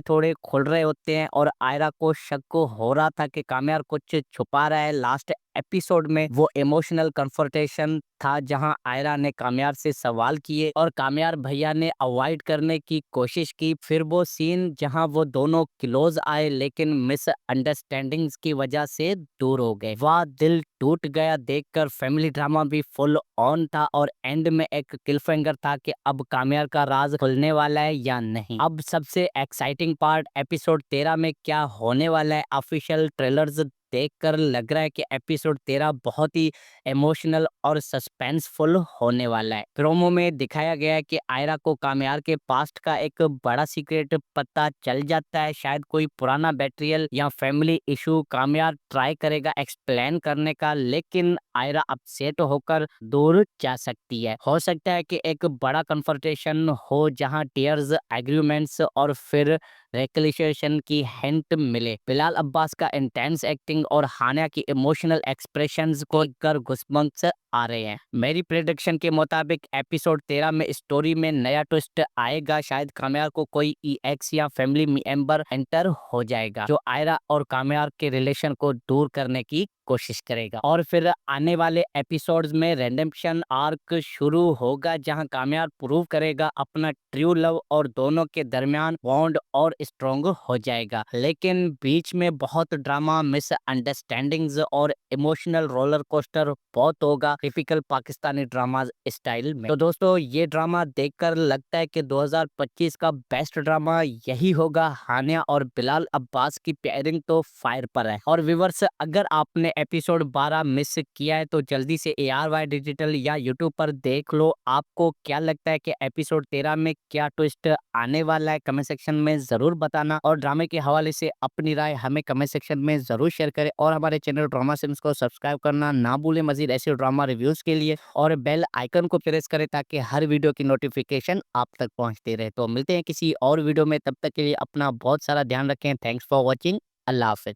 थोड़े खुल रहे होते हैं और आयरा को शक हो रहा था कि काम्यार कुछ छुपा रहा है। लास्ट एपिसोड में वो इमोशनल कन्फ्रंटेशन था जहां आयरा ने काम्यार से सवाल किए और काम्यार भैया ने अवॉइड करने की कोशिश की। फिर वो सीन जहां वो दोनों क्लोज आए लेकिन मिसअंडरस्टैंडिंग्स की वजह से दूर हो गए, वाह दिल टूट गया देखकर। फैमिली ड्रामा भी फुल ऑन था और एंड में एक क्लिफहैंगर था कि अब काम्यार का राज खुलने वाला है या नहीं। अब सबसे एक्साइटिंग पार्ट एपिसोड 13 में क्या होने वाला है। ऑफिशियल ट्रेलर्स देखकर लग रहा है कि एपिसोड 13 बहुत ही इमोशनल और सस्पेंसफुल होने वाला है। प्रोमो में दिखाया गया है कि आयरा को काम्यार के पास्ट का एक बड़ा सीक्रेट पता चल जाता है, शायद कोई पुराना बेट्रियल या फैमिली इशू। काम्यार ट्राई करेगा एक्सप्लेन करने का लेकिन आयरा अपसेट होकर दूर जा सकती है। हो सकता है कि एक बड़ा कन्फ्रंटेशन हो जहां टीयर्स, एग्रीमेंट्स और फिर रेकलिशिएशन की हिंट मिले। बिलाल अब्बास का इंटेंस एक्टिंग और हानिया की इमोशनल एक्सप्रेशंस को कर गुस्बम्स आ रहे हैं। मेरी प्रेडिक्शन के मुताबिक एपिसोड 13 में स्टोरी में नया ट्विस्ट आएगा, शायद काम्यार को कोई ईएक्स या फैमिली मेंबर एंटर हो जाएगा जो आयरा और काम्यार के रिलेशन को दूर करने की कोशिश करेगा। और फिर आने वाले एपिसोड्स में रेडेम्पशन आर्क शुरू होगा जहां काम्यार प्रूव करेगा अपना ट्रू लव और दोनों के दरमियान बॉन्ड और स्ट्रॉन्ग हो जाएगा। लेकिन बीच में बहुत ड्रामा, मिसअंडरस्टैंडिंग्स और इमोशनल रोलर कोस्टर बहुत होगा, टिपिकल पाकिस्तानी ड्रामा स्टाइल में। तो दोस्तों ये ड्रामा देखकर लगता है कि 2025 का बेस्ट ड्रामा यही होगा। हानिया और बिलाल अब्बास की पेयरिंग तो फायर पर है। और व्यूअर्स, अगर आपने एपिसोड 12 मिस किया है तो जल्दी से ARY डिजिटल या यूट्यूब पर देख लो। आपको क्या लगता है कि एपिसोड 13 में क्या ट्विस्ट आने वाला है, कमेंट सेक्शन में जरूर बताना। और ड्रामे के हवाले से अपनी राय हमें कमेंट सेक्शन में जरूर शेयर करें और हमारे चैनल ड्रामा सिम्स को सब्सक्राइब करना ना भूलें मजीद ऐसे ड्रामा रिव्यूज के लिए। और बेल आइकन को प्रेस करें ताकि हर वीडियो की नोटिफिकेशन आप तक पहुंचती रहे। तो मिलते हैं किसी और वीडियो में, तब तक के लिए अपना बहुत सारा ध्यान रखें। Thanks for watching. अल्लाह हाफिज।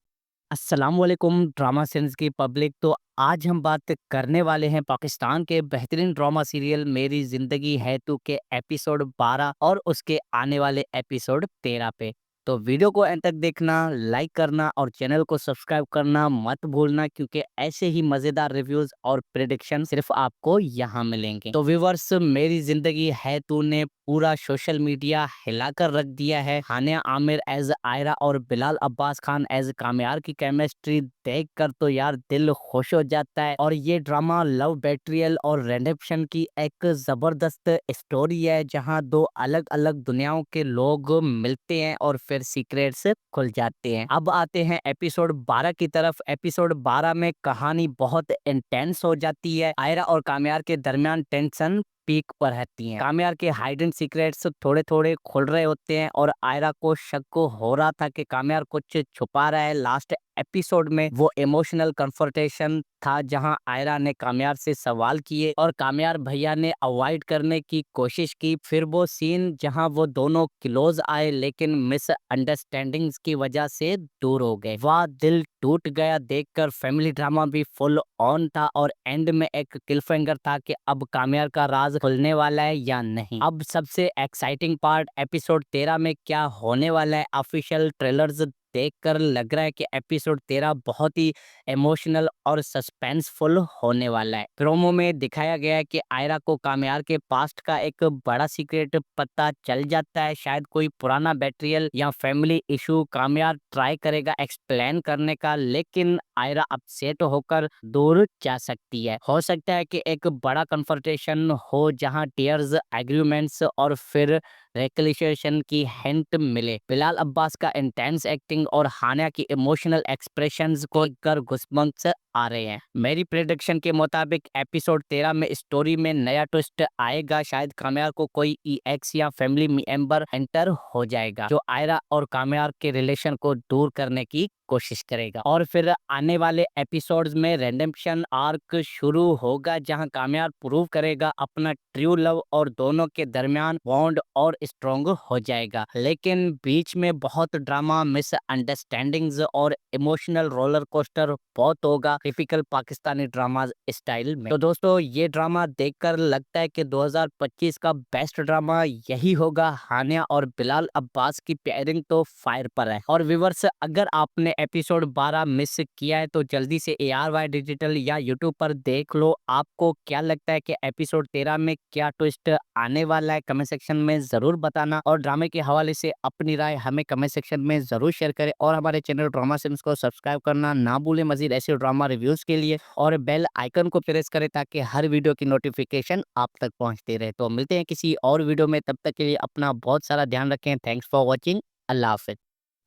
अस्सलाम वालेकुम ड्रामा सेंस की पब्लिक। तो आज हम बात करने वाले हैं पाकिस्तान के बेहतरीन ड्रामा सीरियल मेरी जिंदगी है तू के एपिसोड 12 और उसके आने वाले एपिसोड 13 पे। तो वीडियो को एंड तक देखना, लाइक करना और चैनल को सब्सक्राइब करना मत भूलना क्योंकि ऐसे ही मजेदार रिव्यूज और प्रेडिक्शन सिर्फ आपको यहाँ मिलेंगे। तो व्यूवर्स, मेरी जिंदगी है तू ने पूरा सोशल मीडिया हिलाकर रख दिया है। हानिया आमिर एज आयरा और बिलाल अब्बास खान एज काम्यार की केमिस्ट्री देखकर तो यार दिल खुश हो जाता है। और ये ड्रामा लव, बेट्रियल और रेडेम्पशन की एक जबरदस्त स्टोरी है जहां दो अलग अलग दुनियाओं के लोग मिलते हैं और फिर सीक्रेट्स खुल जाते हैं। अब आते हैं एपिसोड 12 की तरफ। एपिसोड 12 में कहानी बहुत इंटेंस हो जाती है। आयरा और काम्यार के दरमियान टेंशन पीक पर रहती हैं। काम्यार के हाइडन सीक्रेट्स थोड़े थोड़े खुल रहे होते हैं और आयरा को शक हो रहा था कि काम्यार कुछ छुपा रहा है। लास्ट एपिसोड में वो इमोशनल कन्फ्रंटेशन था जहां आयरा ने काम्यार से सवाल किए और काम्यार भैया ने अवॉइड करने की कोशिश की। फिर वो सीन जहां वो दोनों क्लोज आए लेकिन मिसअंडरस्टैंडिंग्स की वजह से दूर हो गए, वाह दिल टूट गया देखकर। फैमिली ड्रामा भी फुल ऑन था और एंड में एक क्लिफहैंगर था कि अब काम्यार का राज खुलने वाला है या नहीं। अब सबसे एक्साइटिंग पार्ट एपिसोड 13 में क्या होने वाला है। ऑफिशियल ट्रेलर्स देखकर लग रहा है कि एपिसोड 13 बहुत ही इमोशनल और सस्पेंसफुल होने वाला है। प्रोमो में दिखाया गया है कि आयरा को काम्यार के पास्ट का एक बड़ा सीक्रेट पता चल जाता है, शायद कोई पुराना बेट्रियल या फैमिली इशू। काम्यार ट्राई करेगा एक्सप्लेन करने का लेकिन आयरा अपसेट होकर दूर जा सकती है। हो सकता है कि एक बड़ा कन्फ्रंटेशन हो जहां टीयर्स, एग्रीमेंट्स और फिर रेकलिशिएशन की हिंट मिले। बिलाल अब्बास का इंटेंस एक्टिंग और हानिया की इमोशनल एक्सप्रेशंस को कर गुस्बम्स आ रहे हैं। मेरी प्रेडिक्शन के मुताबिक एपिसोड 13 में स्टोरी में नया ट्विस्ट आएगा, शायद काम्यार को कोई ईएक्स या फैमिली मेंबर एंटर हो जाएगा जो आयरा और काम्यार के रिलेशन को दूर करने की कोशिश करेगा। और फिर आने वाले एपिसोड्स में रेडेम्पशन आर्क शुरू होगा जहां काम्यार प्रूव करेगा अपना ट्रू लव और दोनों के दरमियान बॉन्ड और स्ट्रॉन्ग हो जाएगा। लेकिन बीच में बहुत ड्रामा, मिसअंडरस्टैंडिंग्स और इमोशनल रोलर कोस्टर बहुत होगा, टिपिकल पाकिस्तानी ड्रामा स्टाइल में। तो दोस्तों ये ड्रामा देखकर लगता है कि 2025 का बेस्ट ड्रामा यही होगा। हानिया और बिलाल अब्बास की पेयरिंग तो फायर पर है। और व्यूअर्स, अगर आपने एपिसोड 12 मिस किया है तो जल्दी से ARY डिजिटल या यूट्यूब पर देख लो। आपको क्या लगता है कि एपिसोड 13 में क्या ट्विस्ट आने वाला है, कमेंट सेक्शन में जरूर बताना। और ड्रामे के हवाले से अपनी राय हमें कमेंट सेक्शन में जरूर शेयर करें। और हमारे चैनल ड्रामा सिम्स को सब्सक्राइब करना ना भूलें मजीद ऐसे ड्रामा रिव्यूज के लिए। और बेल आइकन को प्रेस करें ताकि हर वीडियो की नोटिफिकेशन आप तक पहुंचती रहे। तो मिलते हैं किसी और वीडियो में, तब तक के लिए अपना बहुत सारा ध्यान रखें। Thanks for watching. अल्लाह हाफिज।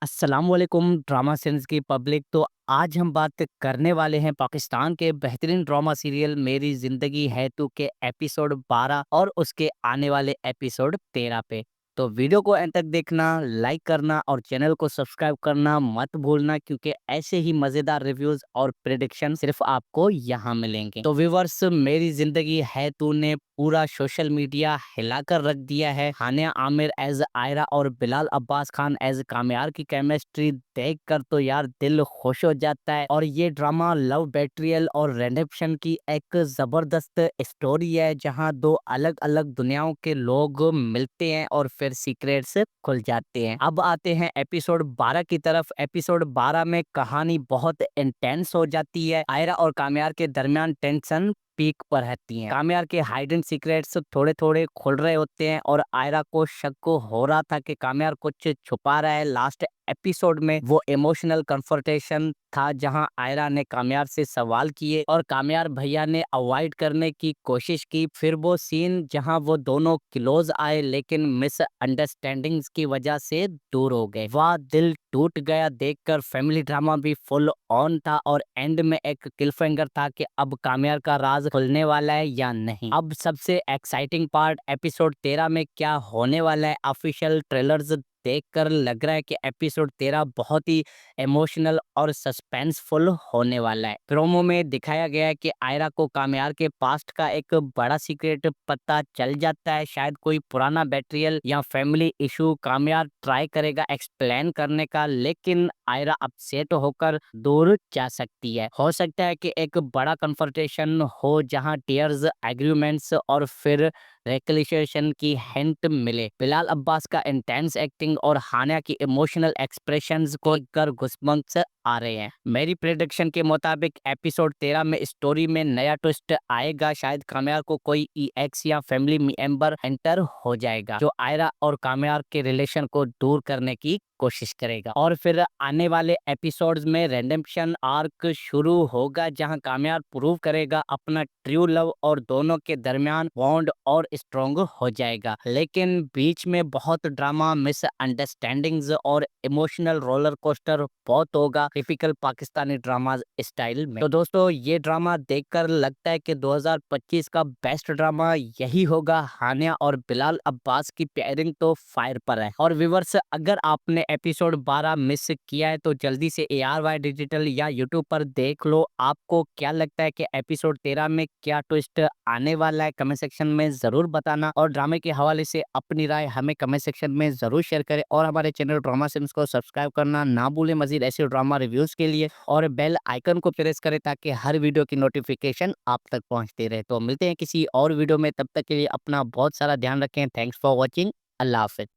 अस्सलाम वालेकुम ड्रामा सेंस की पब्लिक। तो आज हम बात करने वाले हैं पाकिस्तान के बेहतरीन ड्रामा सीरियल मेरी जिंदगी है तू के एपिसोड 12 और उसके आने वाले एपिसोड 13 पे। तो वीडियो को एंड तक देखना, लाइक करना और चैनल को सब्सक्राइब करना मत भूलना, क्योंकि ऐसे ही मजेदार रिव्यूज और प्रेडिक्शन सिर्फ आपको यहाँ मिलेंगे। तो व्यूअर्स, मेरी जिंदगी है तू ने पूरा सोशल मीडिया हिलाकर रख दिया है। हानिया आमिर एज आयरा और बिलाल अब्बास खान एज कामयार की केमिस्ट्री देखकर तो यार दिल खुश हो जाता है। और ये ड्रामा लव बेट्रियल और रेडेम्पशन की एक जबरदस्त स्टोरी है, जहां दो अलग अलग दुनियाओं के लोग मिलते हैं और फिर सीक्रेट्स खुल जाते हैं। अब आते हैं एपिसोड 12 की तरफ। एपिसोड 12 में कहानी बहुत इंटेंस हो जाती है। आयरा और कामयार के दरमियान टेंशन पीक पर रहती हैं। कामयार के हाइडन सीक्रेट्स थोड़े थोड़े खुल रहे होते हैं और आयरा को शक हो रहा था कि कामयार कुछ छुपा रहा है। लास्ट एपिसोड में वो इमोशनल कन्फ्रंटेशन था जहां आयरा ने कामयार से सवाल किए और कामयार भैया ने अवॉइड करने की कोशिश की। फिर वो सीन जहां वो दोनों क्लोज आए लेकिन मिसअंडरस्टैंडिंग्स की वजह से दूर हो गए, वाह दिल टूट गया देखकर। फैमिली ड्रामा भी फुल ऑन था और एंड में एक क्लिफहैंगर था कि अब कामयार का राज खुलने वाला है या नहीं। अब सबसे एक्साइटिंग पार्ट एपिसोड 13 में क्या होने वाला है। ऑफिशियल ट्रेलर्स देखकर लग रहा है कि एपिसोड 13 बहुत ही इमोशनल और सस्पेंसफुल होने वाला है। प्रोमो में दिखाया गया है कि आयरा को कामयार के पास्ट का एक बड़ा सीक्रेट पता चल जाता है, शायद कोई पुराना बेट्रियल या फैमिली इशू। कामयार ट्राई करेगा एक्सप्लेन करने का, लेकिन आयरा अपसेट होकर दूर जा सकती है। हो सकता है कि एक बड़ा कन्फ्रंटेशन हो जहां टीयर्स, एग्रीमेंट्स और फिर रेकलिशिएशन की हिंट मिले। बिलाल अब्बास का इंटेंस एक्टिंग और हानिया की इमोशनल एक्सप्रेशंस को कर गुस्बम्स आ रहे हैं। मेरी प्रेडिक्शन के मुताबिक एपिसोड 13 में स्टोरी में नया ट्विस्ट आएगा। शायद कामयार को कोई EX या फैमिली मेंबर एंटर हो जाएगा जो आयरा और कामयार के रिलेशन को दूर करने की कोशिश करेगा। और फिर आने वाले एपिसोड्स में रेडेम्पशन आर्क शुरू होगा जहां कामयार प्रूव करेगा अपना ट्रू लव और दोनों के दरमियान बॉन्ड और स्ट्रॉन्ग हो जाएगा। लेकिन बीच में बहुत ड्रामा, मिसअंडरस्टैंडिंग्स और इमोशनल रोलर कोस्टर बहुत होगा, टिपिकल पाकिस्तानी ड्रामा स्टाइल में। तो दोस्तों ये ड्रामा देखकर लगता है कि 2025 का बेस्ट ड्रामा यही होगा। हानिया और बिलाल अब्बास की पेयरिंग तो फायर पर है। और व्यूअर्स, अगर आपने एपिसोड 12 मिस किया है तो जल्दी से ARY डिजिटल या यूट्यूब पर देख लो। आपको क्या लगता है कि एपिसोड 13 में क्या ट्विस्ट आने वाला है, कमेंट सेक्शन में जरूर बताना। और ड्रामे के हवाले से अपनी राय हमें कमेंट सेक्शन में जरूर शेयर करें। और हमारे चैनल ड्रामा सिम्स को सब्सक्राइब करना ना भूलें मजीद ऐसे ड्रामा रिव्यूज के लिए। और बेल आइकन को प्रेस करें ताकि हर वीडियो की नोटिफिकेशन आप तक पहुंचती रहे। तो मिलते हैं किसी और वीडियो में, तब तक के लिए अपना बहुत सारा ध्यान रखें। Thanks for watching. अल्लाह हाफिज।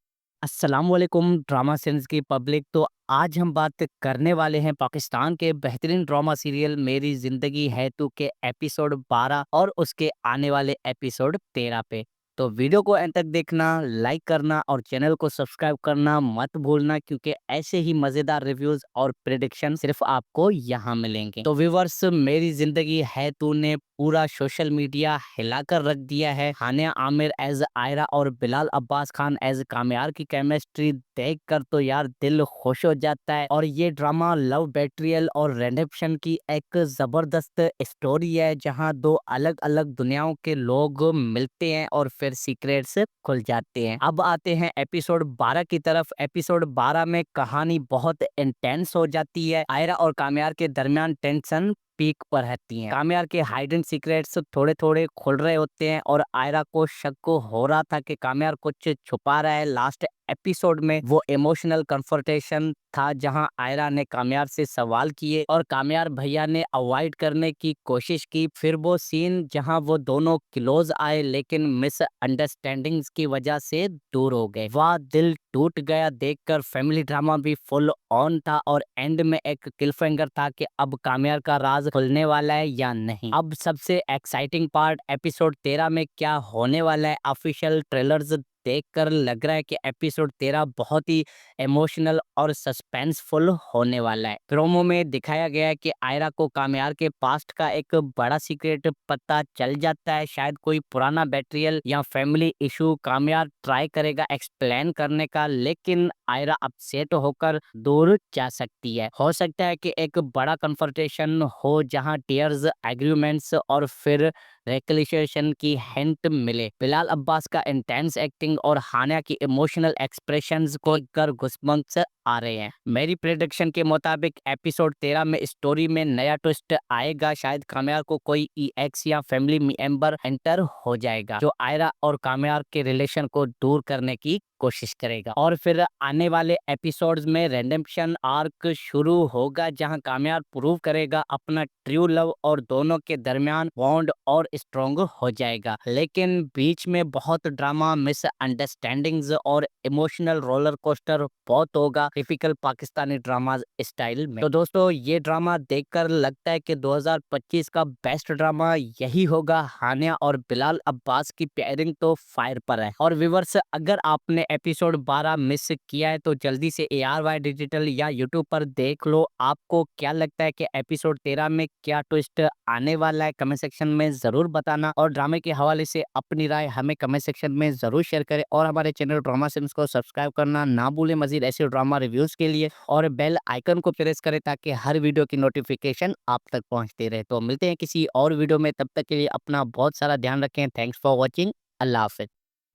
अस्सलाम वालेकुम ड्रामा सेंस की पब्लिक। तो आज हम बात करने वाले हैं पाकिस्तान के बेहतरीन ड्रामा सीरियल मेरी जिंदगी है तू के एपिसोड 12 और उसके आने वाले एपिसोड 13 पे। तो वीडियो को एंड तक देखना, लाइक करना और चैनल को सब्सक्राइब करना मत भूलना, क्योंकि ऐसे ही मजेदार रिव्यूज और प्रेडिक्शन सिर्फ आपको यहाँ मिलेंगे। तो व्यूअर्स, मेरी जिंदगी है तू ने पूरा सोशल मीडिया हिलाकर रख दिया है। हानिया आमिर एज आयरा और बिलाल अब्बास खान एज कामयार की केमिस्ट्री देखकर तो यार दिल खुश हो जाता है। और ये ड्रामा लव बेट्रियल और रेडेम्पशन की एक जबरदस्त स्टोरी है, जहां दो अलग अलग दुनियाओं के लोग मिलते हैं और फिर सीक्रेट्स खुल जाते हैं। अब आते हैं एपिसोड 12 की तरफ। एपिसोड 12 में कहानी बहुत इंटेंस हो जाती है। आयरा और कामयार के दरमियान टेंशन पीक पर रहती हैं। काम्यार के हाइडन सीक्रेट्स थोड़े थोड़े खुल रहे होते हैं और आयरा को शक हो रहा था कि काम्यार कुछ छुपा रहा है। लास्ट एपिसोड में वो इमोशनल कन्फ्रंटेशन था जहां आयरा ने काम्यार से सवाल किए और काम्यार भैया ने अवॉइड करने की कोशिश की। फिर वो सीन जहां वो दोनों क्लोज आए लेकिन मिसअंडरस्टैंडिंग्स की वजह से दूर हो गए, वह दिल टूट गया देखकर। फैमिली ड्रामा भी फुल ऑन था और एंड में एक क्लिफहैंगर था कि अब काम्यार का राज खुलने वाला है या नहीं। अब सबसे एक्साइटिंग पार्ट एपिसोड 13 में क्या होने वाला है। ऑफिशियल ट्रेलर्स देखकर लग रहा है कि एपिसोड 13 बहुत ही इमोशनल और सस्पेंसफुल होने वाला है। प्रोमो में दिखाया गया है कि आयरा को काम्यार के पास्ट का एक बड़ा सीक्रेट पता चल जाता है, शायद कोई पुराना बेट्रियल या फैमिली इशू। काम्यार ट्राई करेगा एक्सप्लेन करने का लेकिन आयरा अपसेट होकर दूर जा सकती है। हो सकता है कि एक बड़ा कन्फ्रंटेशन हो जहां टीयर्स, एग्रीमेंट्स और फिर रेकलिशिएशन की हिंट मिले। बिलाल अब्बास का इंटेंस एक्टिंग और हानिया की इमोशनल एक्सप्रेशंस को कर गुस्बम्स आ रहे हैं। मेरी प्रेडिक्शन के मुताबिक एपिसोड 13 में स्टोरी में नया ट्विस्ट आएगा। शायद काम्यार को कोई ईएक्स या फैमिली मेंबर एंटर हो जाएगा जो आयरा और काम्यार के रिलेशन को दूर करने की कोशिश करेगा। और फिर आने वाले एपिसोड्स में रेडेम्पशन आर्क शुरू होगा जहां काम्यार प्रूव करेगा अपना ट्रू लव और दोनों के दरमियान बॉन्ड और स्ट्रॉन्ग हो जाएगा। लेकिन बीच में बहुत ड्रामा, मिसअंडरस्टैंडिंग्स और इमोशनल रोलर कोस्टर बहुत होगा, टिपिकल पाकिस्तानी ड्रामा स्टाइल में। तो दोस्तों ये ड्रामा देखकर लगता है कि 2025 का बेस्ट ड्रामा यही होगा। हानिया और बिलाल अब्बास की पेयरिंग तो फायर पर है। और व्यूअर्स, अगर आपने एपिसोड 12 मिस किया है तो जल्दी से ARY डिजिटल या यूट्यूब पर देख लो। आपको क्या लगता है कि एपिसोड 13 में क्या ट्विस्ट आने वाला है, कमेंट सेक्शन में जरूर बताना। और ड्रामे के हवाले से अपनी राय हमें कमेंट सेक्शन में जरूर शेयर करें और हमारे चैनल ड्रामा सिम्स को सब्सक्राइब करना ना भूलें मजीद ऐसे ड्रामा रिव्यूज के लिए। और बेल आइकन को प्रेस करें ताकि हर वीडियो की नोटिफिकेशन आप तक पहुंचती रहे। तो मिलते हैं किसी और वीडियो में, तब तक के लिए अपना बहुत सारा ध्यान रखें। Thanks for watching. अल्लाह हाफिज।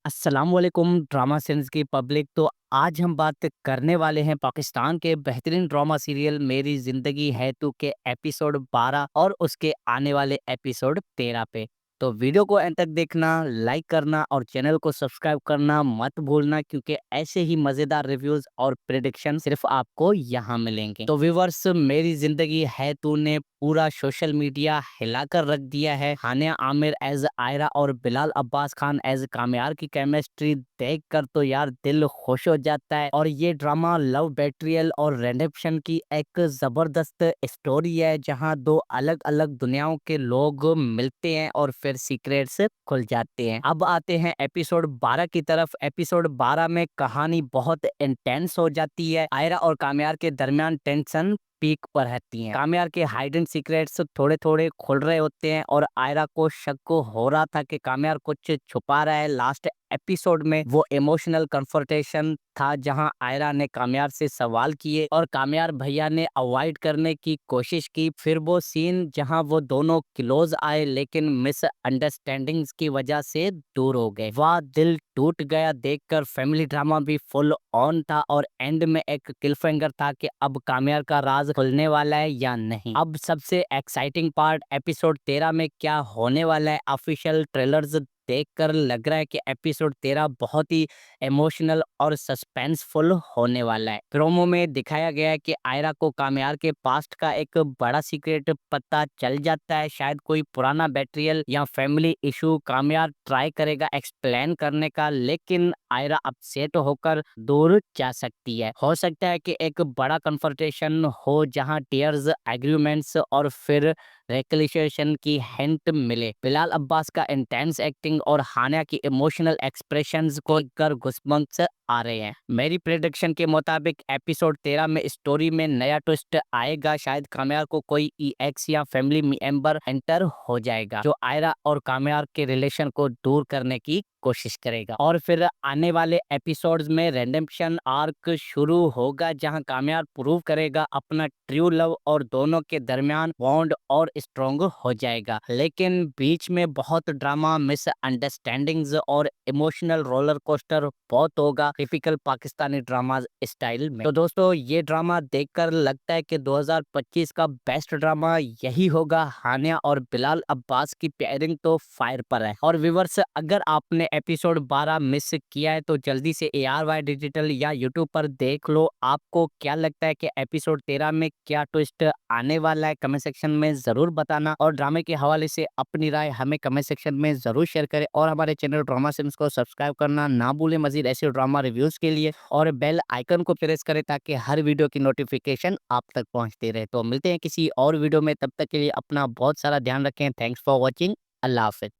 अस्सलाम वालेकुम ड्रामा सेंस की पब्लिक। तो आज हम बात करने वाले हैं पाकिस्तान के बेहतरीन ड्रामा सीरियल मेरी जिंदगी है तू के एपिसोड 12 और उसके आने वाले एपिसोड 13 पे। तो वीडियो को एंड तक देखना, लाइक करना और चैनल को सब्सक्राइब करना मत भूलना क्योंकि ऐसे ही मजेदार रिव्यूज और प्रेडिक्शन सिर्फ आपको यहाँ मिलेंगे। तो व्यूवर्स, मेरी जिंदगी है तू ने पूरा सोशल मीडिया हिलाकर रख दिया है। हानिया आमिर एज आयरा और बिलाल अब्बास खान एज काम्यार की केमिस्ट्री देख कर तो यार दिल खुश हो जाता है। और ये ड्रामा लव, बेट्रियल और रेडेम्पशन की एक जबरदस्त स्टोरी है जहां दो अलग अलग दुनियाओं के लोग मिलते हैं और फिर सीक्रेट्स खुल जाते हैं। अब आते हैं एपिसोड 12 की तरफ। एपिसोड 12 में कहानी बहुत इंटेंस हो जाती है। आयरा और काम्यार के दरमियान टेंशन पीक पर रहती हैं। काम्यार के हाइडन सीक्रेट्स थोड़े थोड़े खुल रहे होते हैं और आयरा को शक हो रहा था कि काम्यार कुछ छुपा रहा है। लास्ट एपिसोड में वो इमोशनल कन्फ्रंटेशन था जहां आयरा ने काम्यार से सवाल किए और काम्यार भैया ने अवॉइड करने की कोशिश की। फिर वो सीन जहां वो दोनों क्लोज आए लेकिन मिसअंडरस्टैंडिंग्स की वजह से दूर हो गए, वह दिल टूट गया देखकर। फैमिली ड्रामा भी फुल ऑन था और एंड में एक क्लिफहैंगर था कि अब काम्यार का राज खुलने वाला है या नहीं। अब सबसे एक्साइटिंग पार्ट एपिसोड 13 में क्या होने वाला है। ऑफिशियल ट्रेलर्स देखकर लग रहा है कि एपिसोड 13 बहुत ही इमोशनल और सस्पेंसफुल होने वाला है। प्रोमो में दिखाया गया है कि आयरा को काम्यार के पास्ट का एक बड़ा सीक्रेट पता चल जाता है, शायद कोई पुराना बेट्रियल या फैमिली इशू। काम्यार ट्राई करेगा एक्सप्लेन करने का लेकिन आयरा अपसेट होकर दूर जा सकती है। हो सकता है कि एक बड़ा कन्फ्रंटेशन हो जहां टीयर्स, एग्रीमेंट्स और फिर रेकलिशिएशन की हिंट मिले। बिलाल अब्बास का इंटेंस एक्टिंग और हानिया की इमोशनल एक्सप्रेशंस को कर गुस्बम्स आ रहे हैं। मेरी प्रेडिक्शन के मुताबिक एपिसोड 13 में स्टोरी में नया ट्विस्ट आएगा। शायद काम्यार को कोई ईएक्स या फैमिली मेंबर एंटर हो जाएगा जो आयरा और काम्यार के रिलेशन को दूर करने की कोशिश करेगा। और फिर आने वाले एपिसोड्स में रेडेम्पशन आर्क शुरू होगा जहां काम्यार प्रूव करेगा अपना ट्रू लव और दोनों के दरमियान बॉन्ड और स्ट्रॉन्ग हो जाएगा, लेकिन बीच में बहुत ड्रामा, मिसअंडरस्टैंडिंग्स और इमोशनल रोलर कोस्टर बहुत होगा, टिपिकल पाकिस्तानी ड्रामा स्टाइल में। तो दोस्तों, ये ड्रामा देखकर लगता है कि 2025 का बेस्ट ड्रामा यही होगा। हानिया और बिलाल अब्बास की पेयरिंग तो फायर पर है। और व्यूअर्स, अगर आपने एपिसोड 12 मिस किया है तो जल्दी से ARY डिजिटल या यूट्यूब पर देख लो। आपको क्या लगता है कि एपिसोड 13 में क्या ट्विस्ट आने वाला है? कमेंट सेक्शन में जरूर बताना, और ड्रामे के हवाले से अपनी राय हमें कमेंट सेक्शन में जरूर शेयर करें, और हमारे चैनल ड्रामा सिम्स को सब्सक्राइब करना ना भूलें मजीद ऐसे ड्रामा रिव्यूज के लिए, और बेल आइकन को प्रेस करें ताकि हर वीडियो की नोटिफिकेशन आप तक पहुंचती रहे। तो मिलते हैं किसी और वीडियो में, तब तक के लिए अपना बहुत सारा ध्यान रखें। Thanks for watching. अल्लाह हाफिज।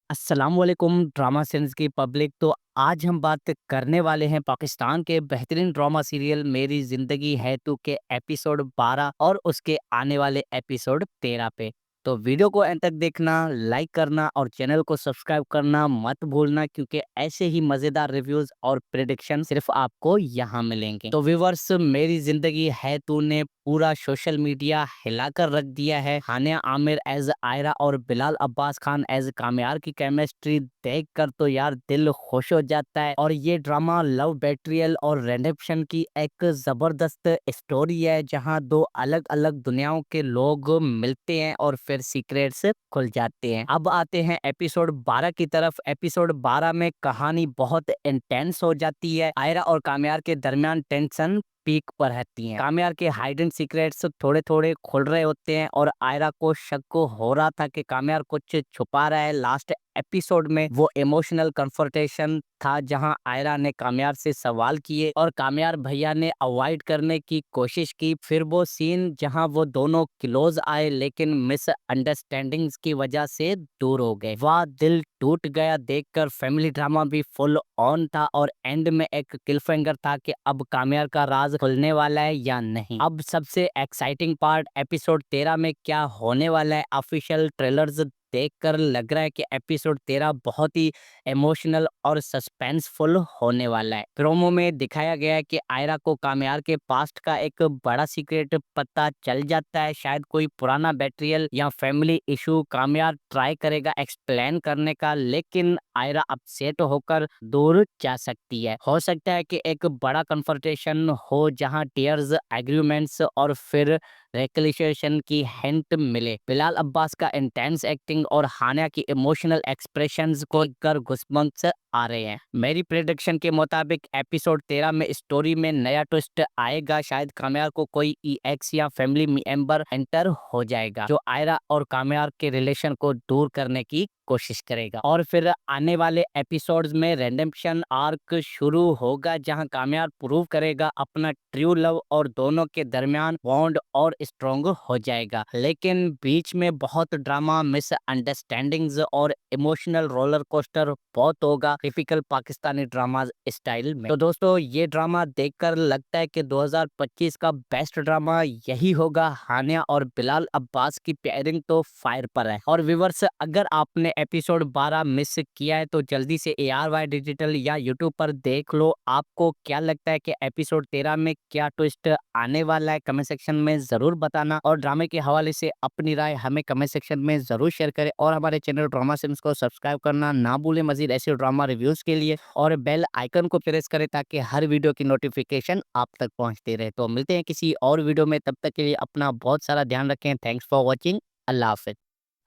अस्सलाम वालेकुम ड्रामा सेंस की पब्लिक। तो आज हम बात करने वाले हैं पाकिस्तान के बेहतरीन ड्रामा सीरियल मेरी जिंदगी है तू के एपिसोड 12 और उसके आने वाले एपिसोड 13 पे। तो वीडियो को एंड तक देखना, लाइक करना और चैनल को सब्सक्राइब करना मत भूलना, क्योंकि ऐसे ही मजेदार रिव्यूज और प्रेडिक्शन सिर्फ आपको यहाँ मिलेंगे। तो व्यूअर्स, मेरी जिंदगी है तू ने पूरा सोशल मीडिया हिलाकर रख दिया है। हानिया आमिर एज आयरा और बिलाल अब्बास खान एज कामयार की केमिस्ट्री देखकर तो यार दिल खुश हो जाता है। और ये ड्रामा लव बेट्रियल और रेडेम्पशन की एक जबरदस्त स्टोरी है, जहां दो अलग अलग दुनियाओं के लोग मिलते हैं और फिर सीक्रेट्स खुल जाते हैं। अब आते हैं एपिसोड 12 की तरफ। एपिसोड 12 में कहानी बहुत इंटेंस हो जाती है। आयरा और कामयार के दरमियान टेंशन पीक पर रहती हैं। कामयार के हाइडन सीक्रेट्स थोड़े थोड़े खुल रहे होते हैं, और आयरा को शक हो रहा था कि कामयार कुछ छुपा रहा है। लास्ट एपिसोड में वो इमोशनल कन्फ्रंटेशन था, जहां आयरा ने कामयार से सवाल किए और कामयार भैया ने अवॉइड करने की कोशिश की। फिर वो सीन जहां वो दोनों क्लोज आए, लेकिन मिसअंडरस्टैंडिंग्स की वजह से दूर हो गए। वाह, दिल टूट गया देखकर। फैमिली ड्रामा भी फुल ऑन था, और एंड में एक क्लिफहैंगर था कि अब कामयार का राज खुलने वाला है या नहीं। अब सबसे एक्साइटिंग पार्ट, एपिसोड 13 में क्या होने वाला है। ऑफिशियल ट्रेलर्स देखकर लग रहा है कि एपिसोड 13 बहुत ही इमोशनल और सस्पेंसफुल होने वाला है। प्रोमो में दिखाया गया है कि आयरा को कामयार के पास्ट का एक बड़ा सीक्रेट पता चल जाता है, शायद कोई पुराना बेट्रियल या फैमिली इशू। कामयार ट्राई करेगा एक्सप्लेन करने का, लेकिन आयरा अपसेट होकर दूर जा सकती है। हो सकता है कि एक बड़ा कन्फ्रंटेशन हो, जहां टीयर्स, एग्रीमेंट्स और फिर रेकलिशिएशन की हिंट मिले। बिलाल अब्बास का इंटेंस एक्टिंग और हानिया की इमोशनल एक्सप्रेशंस को कर गुस्बम्स आ रहे हैं। मेरी प्रेडिक्शन के मुताबिक एपिसोड 13 में स्टोरी में नया ट्विस्ट आएगा। शायद कामयार को कोई EX या फैमिली मेंबर एंटर हो जाएगा, जो आयरा और कामयार के रिलेशन को दूर करने की कोशिश करेगा। और फिर आने वाले एपिसोड्स में रेडेम्पशन आर्क शुरू होगा, जहां कामयार प्रूव करेगा अपना ट्रू लव और दोनों के दरमियान बॉन्ड और स्ट्रॉन्ग हो जाएगा। लेकिन बीच में बहुत ड्रामा, मिसअंडरस्टैंडिंग्स और इमोशनल रोलर कोस्टर बहुत होगा, टिपिकल पाकिस्तानी ड्रामा स्टाइल में। तो दोस्तों, ये ड्रामा देखकर लगता है कि 2025 का बेस्ट ड्रामा यही होगा। हानिया और बिलाल अब्बास की पेयरिंग तो फायर पर है। और व्यूअर्स, अगर आपने एपिसोड 12 मिस किया है तो जल्दी से ARY डिजिटल या यूट्यूब पर देख लो। आपको क्या लगता है कि एपिसोड 13 में क्या ट्विस्ट आने वाला है? कमेंट सेक्शन में जरूर बताना, और ड्रामे के हवाले से अपनी राय हमें कमेंट सेक्शन में जरूर शेयर करें, और हमारे चैनल ड्रामा सिम्स को सब्सक्राइब करना ना भूलें मजीद ऐसे ड्रामा रिव्यूज के लिए, और बेल आइकन को प्रेस करें ताकि हर वीडियो की नोटिफिकेशन आप तक पहुंचती रहे। तो मिलते हैं किसी और वीडियो में, तब तक के लिए अपना बहुत सारा ध्यान रखें। Thanks for watching. अल्लाह हाफिज।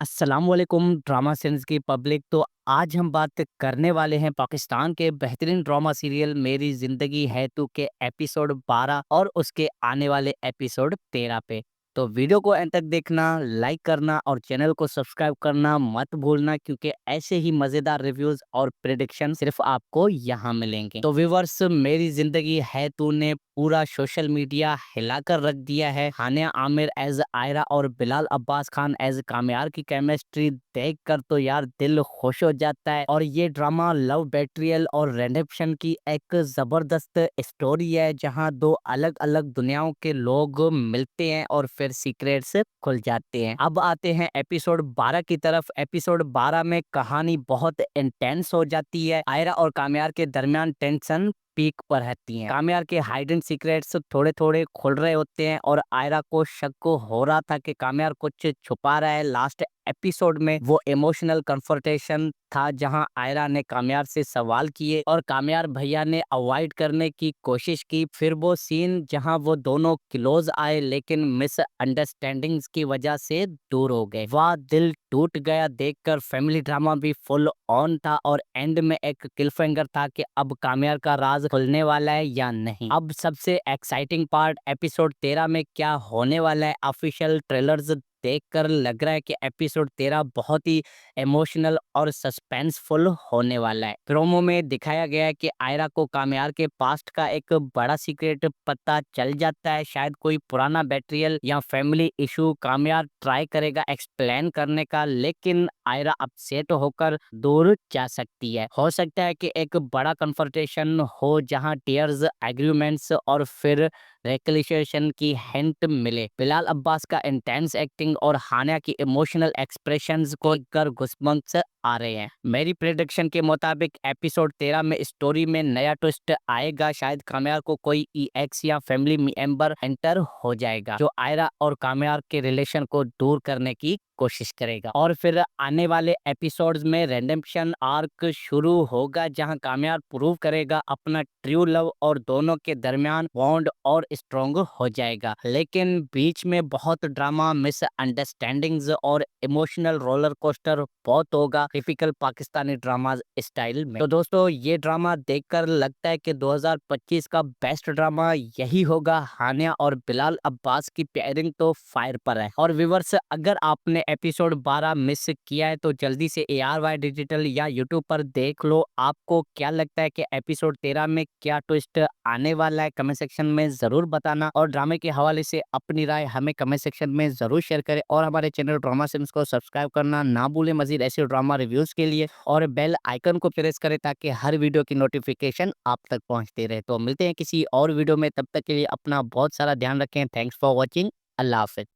अस्सलाम वालेकुम ड्रामा सेंस की पब्लिक। तो आज हम बात करने वाले हैं पाकिस्तान के बेहतरीन ड्रामा सीरियल मेरी जिंदगी है तू के एपिसोड 12 और उसके आने वाले एपिसोड 13 पे। तो वीडियो को एंड तक देखना, लाइक करना और चैनल को सब्सक्राइब करना मत भूलना, क्योंकि ऐसे ही मजेदार रिव्यूज और प्रेडिक्शन सिर्फ आपको यहाँ मिलेंगे। तो व्यूअर्स, मेरी जिंदगी है तू ने पूरा सोशल मीडिया हिलाकर रख दिया है। हानिया आमिर एज आयरा और बिलाल अब्बास खान एज कामयार की केमिस्ट्री देखकर तो यार दिल खुश हो जाता है। और ये ड्रामा लव बेट्रियल और रेडेम्पशन की एक जबरदस्त स्टोरी है, जहां दो अलग अलग दुनियाओं के लोग मिलते हैं और फिर सीक्रेट्स खुल जाते हैं। अब आते हैं एपिसोड 12 की तरफ। एपिसोड 12 में कहानी बहुत इंटेंस हो जाती है। आयरा और कामयार के दरमियान टेंशन पीक पर रहती हैं। काम्यार के हाइडन सीक्रेट्स थोड़े थोड़े खुल रहे होते हैं और आयरा को शक हो रहा था कि काम्यार कुछ छुपा रहा है। लास्ट एपिसोड में वो इमोशनल कन्फ्रंटेशन था जहां आयरा ने काम्यार से सवाल किए और काम्यार भैया ने अवॉइड करने की कोशिश की। फिर वो सीन जहां वो दोनों क्लोज आए लेकिन मिसअंडरस्टैंडिंग्स की वजह से दूर हो गए, वाह दिल टूट गया देखकर। फैमिली ड्रामा भी फुल ऑन था और एंड में एक क्लिफहैंगर था कि अब काम्यार का राज खुलने वाला है या नहीं। अब सबसे एक्साइटिंग पार्ट एपिसोड 13 में क्या होने वाला है। ऑफिशियल ट्रेलर्स देखकर लग रहा है कि एपिसोड 13 बहुत ही इमोशनल और सस्पेंसफुल होने वाला है। प्रोमो में दिखाया गया है कि आयरा को काम्यार के पास्ट का एक बड़ा सीक्रेट पता चल जाता है, शायद कोई पुराना बेट्रियल या फैमिली इशू। काम्यार ट्राई करेगा एक्सप्लेन करने का लेकिन आयरा अपसेट होकर दूर जा सकती है। हो सकता है कि एक बड़ा कन्फ्रंटेशन हो जहां टीयर्स, एग्रीमेंट्स और फिर रेकलिशिएशन की हिंट मिले। बिलाल अब्बास का इंटेंस एक्टिंग और हानिया की इमोशनल एक्सप्रेशंस को कर गुस्बम्स आ रहे हैं। मेरी प्रेडिक्शन के मुताबिक एपिसोड 13 में स्टोरी में नया ट्विस्ट आएगा, शायद काम्यार को कोई ईएक्स या फैमिली मेंबर एंटर हो जाएगा जो आयरा और काम्यार के रिलेशन को दूर करने की कोशिश करेगा। और फिर आने वाले एपिसोड्स में रेडेम्पशन आर्क शुरू होगा जहां काम्यार प्रूव करेगा अपना ट्रू लव और दोनों के दरमियान बॉन्ड और स्ट्रॉन्ग हो जाएगा। लेकिन बीच में बहुत ड्रामा, मिसअंडरस्टैंडिंग्स और इमोशनल रोलर कोस्टर बहुत होगा, टिपिकल पाकिस्तानी ड्रामा स्टाइल में। तो दोस्तों ये ड्रामा देखकर लगता है कि 2025 का बेस्ट ड्रामा यही होगा। हानिया और बिलाल अब्बास की पेयरिंग तो फायर पर है। और व्यूअर्स, अगर आपने एपिसोड 12 मिस किया है तो जल्दी से ARY डिजिटल या यूट्यूब पर देख लो। आपको क्या लगता है कि एपिसोड 13 में क्या ट्विस्ट आने वाला है, कमेंट सेक्शन में जरूर बताना। और ड्रामे के हवाले से अपनी राय हमें कमेंट सेक्शन में जरूर शेयर करें और हमारे चैनल ड्रामा सिम्स को सब्सक्राइब करना ना भूलें मजीद ऐसे ड्रामा रिव्यूज के लिए। और बेल आइकन को प्रेस करें ताकि हर वीडियो की नोटिफिकेशन आप तक पहुंचती रहे। तो मिलते हैं किसी और वीडियो में, तब तक के लिए अपना बहुत सारा ध्यान रखें। Thanks for watching. अल्लाह हाफिज।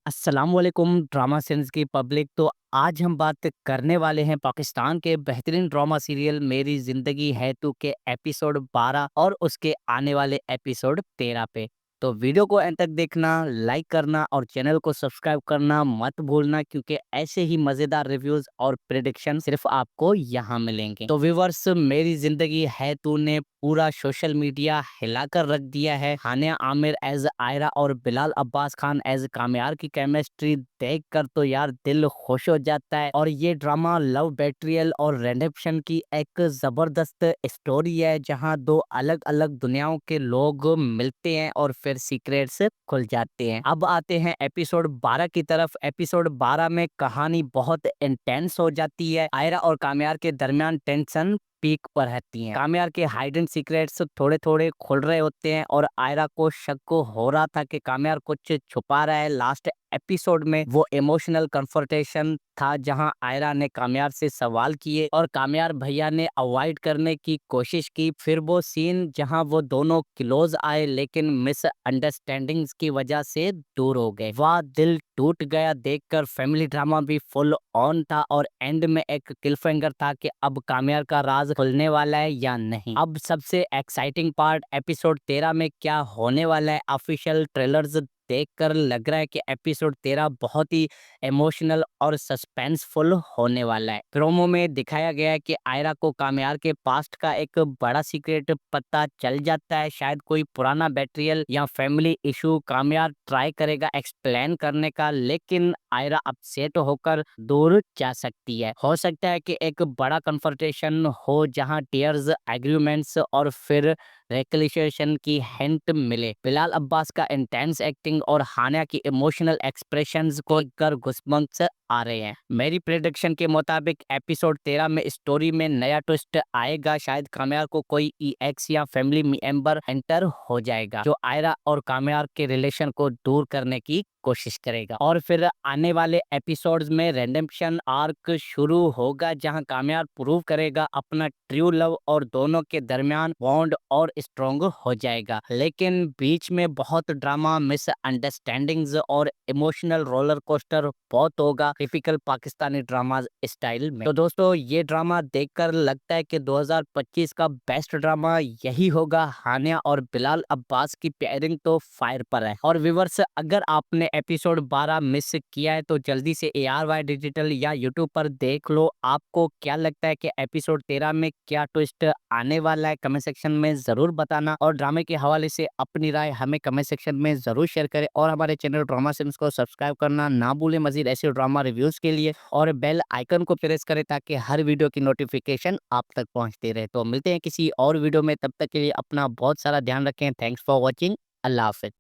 अस्सलाम वालेकुम ड्रामा सेंस की पब्लिक। तो आज हम बात करने वाले हैं पाकिस्तान के बेहतरीन ड्रामा सीरियल मेरी जिंदगी है तू के एपिसोड 12 और उसके आने वाले एपिसोड 13 पे। तो वीडियो को एंड तक देखना, लाइक करना और चैनल को सब्सक्राइब करना मत भूलना क्योंकि ऐसे ही मजेदार रिव्यूज और प्रेडिक्शन सिर्फ आपको यहाँ मिलेंगे। तो व्यूअर्स, मेरी जिंदगी है तू ने पूरा सोशल मीडिया हिलाकर रख दिया है। हानिया आमिर एज आयरा और बिलाल अब्बास खान एज काम्यार की केमिस्ट्री देखकर तो यार दिल खुश हो जाता है। और ये ड्रामा लव, बेट्रियल और रेडेम्पशन की एक जबरदस्त स्टोरी है जहां दो अलग अलग दुनियाओं के लोग मिलते हैं और फिर सीक्रेट्स खुल जाते हैं। अब आते हैं एपिसोड 12 की तरफ। एपिसोड 12 में कहानी बहुत इंटेंस हो जाती है। आयरा और काम्यार के दरमियान टेंशन पीक पर रहती हैं। काम्यार के हाइडन सीक्रेट्स थोड़े थोड़े खुल रहे होते हैं और आयरा को शक हो रहा था कि काम्यार कुछ छुपा रहा है। लास्ट एपिसोड में वो इमोशनल कन्फ्रंटेशन था जहां आयरा ने काम्यार से सवाल किए और काम्यार भैया ने अवॉइड करने की कोशिश की। फिर वो सीन जहां वो दोनों क्लोज आए लेकिन मिसअंडरस्टैंडिंग्स की वजह से दूर हो गए, वाह दिल टूट गया देखकर। फैमिली ड्रामा भी फुल ऑन था और एंड में एक क्लिफहैंगर था कि अब काम्यार का राज खुलने वाला है या नहीं। अब सबसे एक्साइटिंग पार्ट एपिसोड 13 में क्या होने वाला है। ऑफिशियल ट्रेलर्स देखकर लग रहा है कि एपिसोड 13 बहुत ही इमोशनल और सस्पेंसफुल होने वाला है। प्रोमो में दिखाया गया है कि आयरा को काम्यार के पास्ट का एक बड़ा सीक्रेट पता चल जाता है, शायद कोई पुराना बेट्रियल या फैमिली इशू। काम्यार ट्राई करेगा एक्सप्लेन करने का लेकिन आयरा अपसेट होकर दूर जा सकती है। हो सकता है कि एक बड़ा कन्फ्रंटेशन हो जहां टीयर्स, एग्रीमेंट्स और फिर रेकलिशिएशन की हिंट मिले। बिलाल अब्बास का इंटेंस एक्टिंग और हानिया की इमोशनल एक्सप्रेशंस को कर गुस्बम्स आ रहे हैं। मेरी प्रेडिक्शन के मुताबिक एपिसोड 13 में स्टोरी में नया ट्विस्ट आएगा, शायद काम्यार को कोई ईएक्स या फैमिली मेंबर एंटर हो जाएगा जो आयरा और काम्यार के रिलेशन को दूर करने की कोशिश करेगा। और फिर आने वाले एपिसोड्स में रेडेम्पशन आर्क शुरू होगा जहां काम्यार प्रूव करेगा अपना ट्रू लव और दोनों के दरमियान बॉन्ड और स्ट्रॉन्ग हो जाएगा, लेकिन बीच में बहुत ड्रामा, मिसअंडरस्टैंडिंग्स और इमोशनल रोलर कोस्टर बहुत होगा, टिपिकल पाकिस्तानी ड्रामा स्टाइल में। तो दोस्तों, ये ड्रामा देखकर लगता है कि 2025 का बेस्ट ड्रामा यही होगा। हानिया और बिलाल अब्बास की पेयरिंग तो फायर पर है। और व्यूअर्स, अगर आपने एपिसोड 12 मिस किया है तो जल्दी से ARY डिजिटल या यूट्यूब पर देख लो। आपको क्या लगता है कि एपिसोड 13 में क्या ट्विस्ट आने वाला है? कमेंट सेक्शन में जरूर बताना, और ड्रामे के हवाले से अपनी राय हमें कमेंट सेक्शन में जरूर शेयर करें, और हमारे चैनल ड्रामा सिम्स को सब्सक्राइब करना ना भूलें मजीद ऐसे ड्रामा रिव्यूज के लिए, और बेल आइकन को प्रेस करें ताकि हर वीडियो की नोटिफिकेशन आप तक पहुंचती रहे। तो मिलते हैं किसी और वीडियो में, तब तक के लिए अपना बहुत सारा ध्यान रखें। Thanks for watching. अल्लाह हाफिज।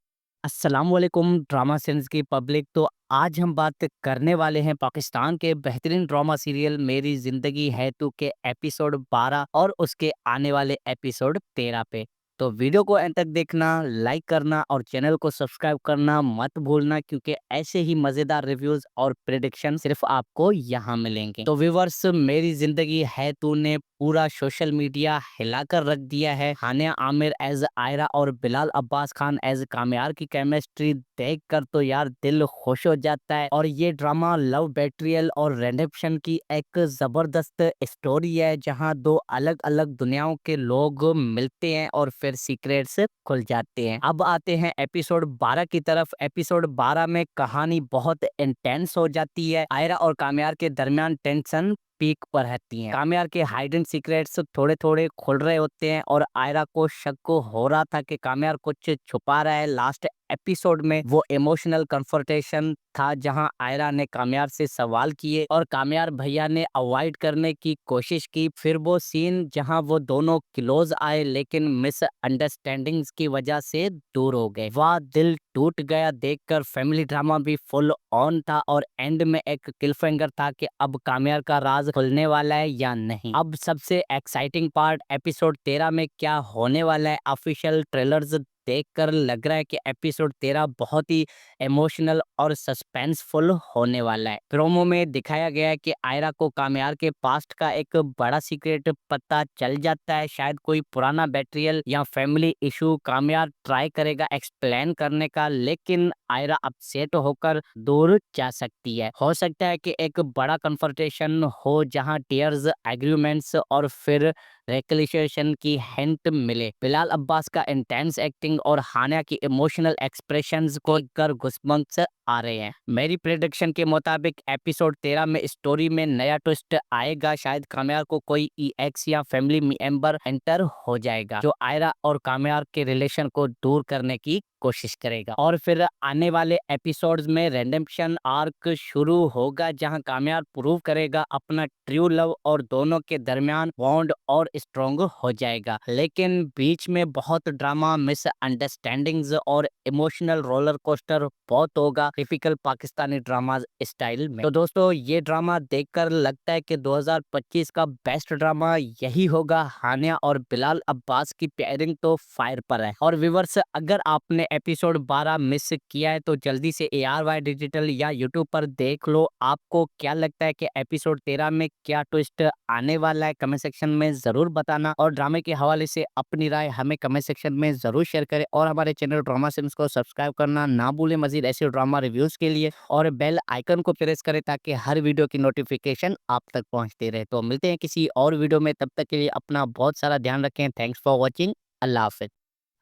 अस्सलाम वालेकुम ड्रामा सेंस की पब्लिक। तो आज हम बात करने वाले हैं पाकिस्तान के बेहतरीन ड्रामा सीरियल मेरी जिंदगी है तू के एपिसोड 12 और उसके आने वाले एपिसोड 13 पे। तो वीडियो को एंड तक देखना, लाइक करना और चैनल को सब्सक्राइब करना मत भूलना, क्योंकि ऐसे ही मजेदार रिव्यूज और प्रेडिक्शन सिर्फ आपको यहाँ मिलेंगे। तो व्यूअर्स, मेरी जिंदगी है तू ने पूरा सोशल मीडिया हिलाकर रख दिया है। हानिया आमिर एज आयरा और बिलाल अब्बास खान एज कामयार की केमिस्ट्री देखकर तो यार दिल खुश हो जाता है। और ये ड्रामा लव बेट्रियल और रेडेम्पशन की एक जबरदस्त स्टोरी है, जहां दो अलग अलग दुनियाओं के लोग मिलते हैं और फिर सीक्रेट्स खुल जाते हैं। अब आते हैं एपिसोड 12 की तरफ। एपिसोड 12 में कहानी बहुत इंटेंस हो जाती है। आयरा और कामयार के दरमियान टेंशन पीक पर रहती हैं। कामयार के हाइडन सीक्रेट्स थोड़े थोड़े खुल रहे होते हैं, और आयरा को शक हो रहा था कि कामयार कुछ छुपा रहा है। लास्ट एपिसोड में वो इमोशनल कन्फ्रंटेशन था, जहां आयरा ने कामयार से सवाल किए और कामयार भैया ने अवॉइड करने की कोशिश की। फिर वो सीन जहां वो दोनों क्लोज आए, लेकिन मिसअंडरस्टैंडिंग्स की वजह से दूर हो गए। वाह, दिल टूट गया देखकर। फैमिली ड्रामा भी फुल ऑन था, और एंड में एक क्लिफहैंगर था कि अब कामयार का राज खुलने वाला है या नहीं। अब सबसे एक्साइटिंग पार्ट, एपिसोड 13 में क्या होने वाला है। ऑफिशियल ट्रेलर्स देखकर लग रहा है कि एपिसोड 13 बहुत ही इमोशनल और सस्पेंसफुल होने वाला है। प्रोमो में दिखाया गया है कि आयरा को कामयार के पास्ट का एक बड़ा सीक्रेट पता चल जाता है, शायद कोई पुराना बेट्रियल या फैमिली इशू। कामयार ट्राई करेगा एक्सप्लेन करने का, लेकिन आयरा अपसेट होकर दूर जा सकती है। हो सकता है कि एक बड़ा कन्फ्रंटेशन हो, जहां टीयर्स, एग्रीमेंट्स और फिर रेकलिशिएशन की हिंट मिले। बिलाल अब्बास का इंटेंस एक्टिंग और हानिया की इमोशनल एक्सप्रेशंस को कर गुस्बम्स आ रहे हैं। मेरी प्रेडिक्शन के मुताबिक एपिसोड 13 में स्टोरी में नया ट्विस्ट आएगा। शायद कामयार को कोई EX या फैमिली मेंबर एंटर हो जाएगा, जो आयरा और कामयार के रिलेशन को दूर करने की कोशिश करेगा। और फिर आने वाले एपिसोड्स में रेडेम्पशन आर्क शुरू होगा, जहां कामयार प्रूव करेगा अपना ट्रू लव और दोनों के दरमियान बॉन्ड और स्ट्रॉन्ग हो जाएगा। लेकिन बीच में बहुत ड्रामा, मिसअंडरस्टैंडिंग्स और इमोशनल रोलर कोस्टर बहुत होगा, टिपिकल पाकिस्तानी ड्रामा स्टाइल में। तो दोस्तों, ये ड्रामा देखकर लगता है कि 2025 का बेस्ट ड्रामा यही होगा। हानिया और बिलाल अब्बास की पेयरिंग तो फायर पर है। और व्यूअर्स, अगर आपने एपिसोड 12 मिस किया है तो जल्दी से ARY डिजिटल या यूट्यूब पर देख लो। आपको क्या लगता है कि एपिसोड 13 में क्या ट्विस्ट आने वाला है? कमेंट सेक्शन में जरूर बताना, और ड्रामे के हवाले से अपनी राय हमें कमेंट सेक्शन में जरूर शेयर करें, और हमारे चैनल ड्रामा सिम्स को सब्सक्राइब करना ना भूलें मजीद ऐसे ड्रामा रिव्यूज के लिए, और बेल आइकन को प्रेस करें ताकि हर वीडियो की नोटिफिकेशन आप तक पहुंचती रहे। तो मिलते हैं किसी और वीडियो में, तब तक के लिए अपना बहुत सारा ध्यान रखें। Thanks for watching. अल्लाह हाफिज।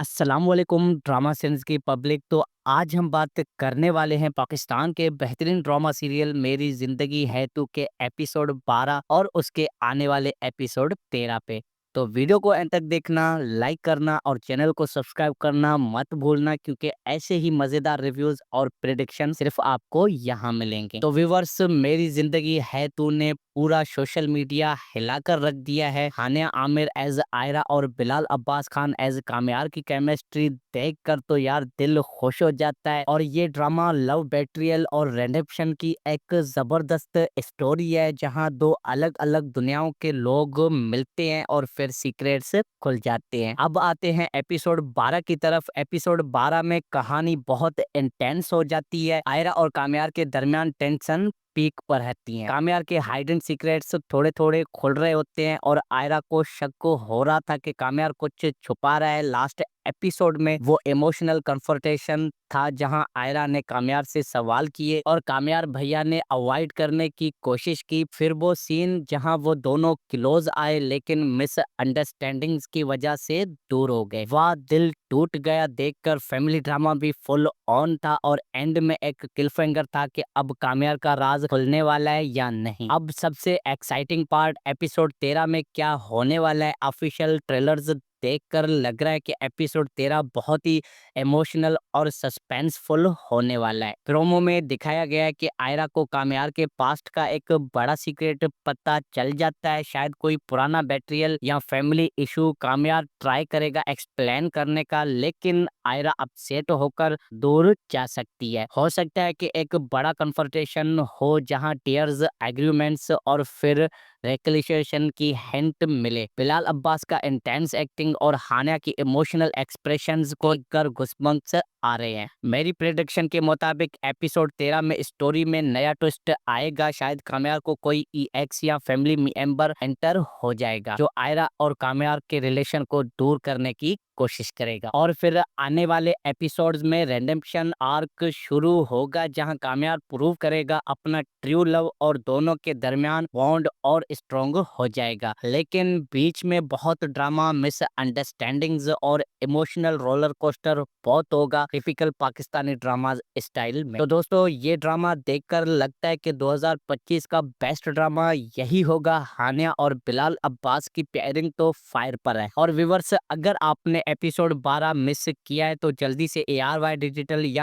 अस्सलाम वालेकुम ड्रामा सेंस की पब्लिक। तो आज हम बात करने वाले हैं पाकिस्तान के बेहतरीन ड्रामा सीरियल मेरी जिंदगी है तू के एपिसोड 12 और उसके आने वाले एपिसोड 13 पे। तो वीडियो को एंड तक देखना, लाइक करना और चैनल को सब्सक्राइब करना मत भूलना, क्योंकि ऐसे ही मजेदार रिव्यूज और प्रेडिक्शन सिर्फ आपको यहाँ मिलेंगे। तो व्यूअर्स, मेरी जिंदगी है तू ने पूरा सोशल मीडिया हिलाकर रख दिया है। हानिया आमिर एज आयरा और बिलाल अब्बास खान एज कामयार की केमिस्ट्री देखकर तो यार दिल खुश हो जाता है। और ये ड्रामा लव बेट्रियल और रेडेम्पशन की एक जबरदस्त स्टोरी है, जहां दो अलग अलग दुनियाओं के लोग मिलते हैं और फिर सीक्रेट्स खुल जाते हैं। अब आते हैं एपिसोड 12 की तरफ। एपिसोड 12 में कहानी बहुत इंटेंस हो जाती है। आयरा और काम्यार के दरमियान टेंशन पीक पर रहती है। काम्यार के हाइडन सीक्रेट्स थोड़े थोड़े खुल रहे होते हैं और आयरा को शक हो रहा था कि काम्यार कुछ छुपा रहा है। लास्ट एपिसोड में वो इमोशनल कन्फ्रंटेशन था जहां आयरा ने काम्यार से सवाल किए और काम्यार भैया ने अवॉइड करने की कोशिश की। फिर वो सीन जहां वो दोनों क्लोज आए लेकिन मिसअंडरस्टैंडिंग्स की वजह से दूर हो गए, वह दिल टूट गया देखकर। फैमिली ड्रामा भी फुल ऑन था और एंड में एक क्लिफहैंगर था कि अब काम्यार का राज खुलने वाला है या नहीं। अब सबसे एक्साइटिंग पार्ट एपिसोड 13 में क्या होने वाला है। ऑफिशियल ट्रेलर्स देखकर लग रहा है कि एपिसोड 13 बहुत ही इमोशनल और सस्पेंसफुल होने वाला है। प्रोमो में दिखाया गया है कि आयरा को काम्यार के पास्ट का एक बड़ा सीक्रेट पता चल जाता है, शायद कोई पुराना बेट्रियल या फैमिली इशू। काम्यार ट्राई करेगा एक्सप्लेन करने का लेकिन आयरा अपसेट होकर दूर जा सकती है। हो सकता है कि एक बड़ा कन्फ्रंटेशन हो जहां टीयर्स, एग्रीमेंट्स और फिर रेकलिशिएशन की हिंट मिले। बिलाल अब्बास का इंटेंस एक्टिंग और हानिया की इमोशनल एक्सप्रेशंस को कर गुस्बम्स आ रहे हैं। मेरी प्रेडिक्शन के मुताबिक एपिसोड 13 में स्टोरी में नया ट्विस्ट आएगा। शायद काम्यार को कोई ईएक्स या फैमिली मेंबर एंटर हो जाएगा जो आयरा और काम्यार के रिलेशन को दूर करने की कोशिश करेगा। और फिर आने वाले एपिसोड्स में रेडेम्पशन आर्क शुरू होगा जहां काम्यार प्रूव करेगा अपना ट्रू लव और दोनों के दरमियान बॉन्ड और स्ट्रॉन्ग हो जाएगा। लेकिन बीच में बहुत ड्रामा, मिसअंडरस्टैंडिंग्स और इमोशनल रोलर कोस्टर बहुत होगा टिपिकल पाकिस्तानी ड्रामा स्टाइल में। तो दोस्तों ये ड्रामा देखकर लगता है कि 2025 का बेस्ट ड्रामा यही होगा। हानिया और बिलाल अब्बास की पेयरिंग तो फायर पर है। और व्यूअर्स, अगर आपने एपिसोड 12 मिस किया है तो जल्दी से ARY डिजिटल या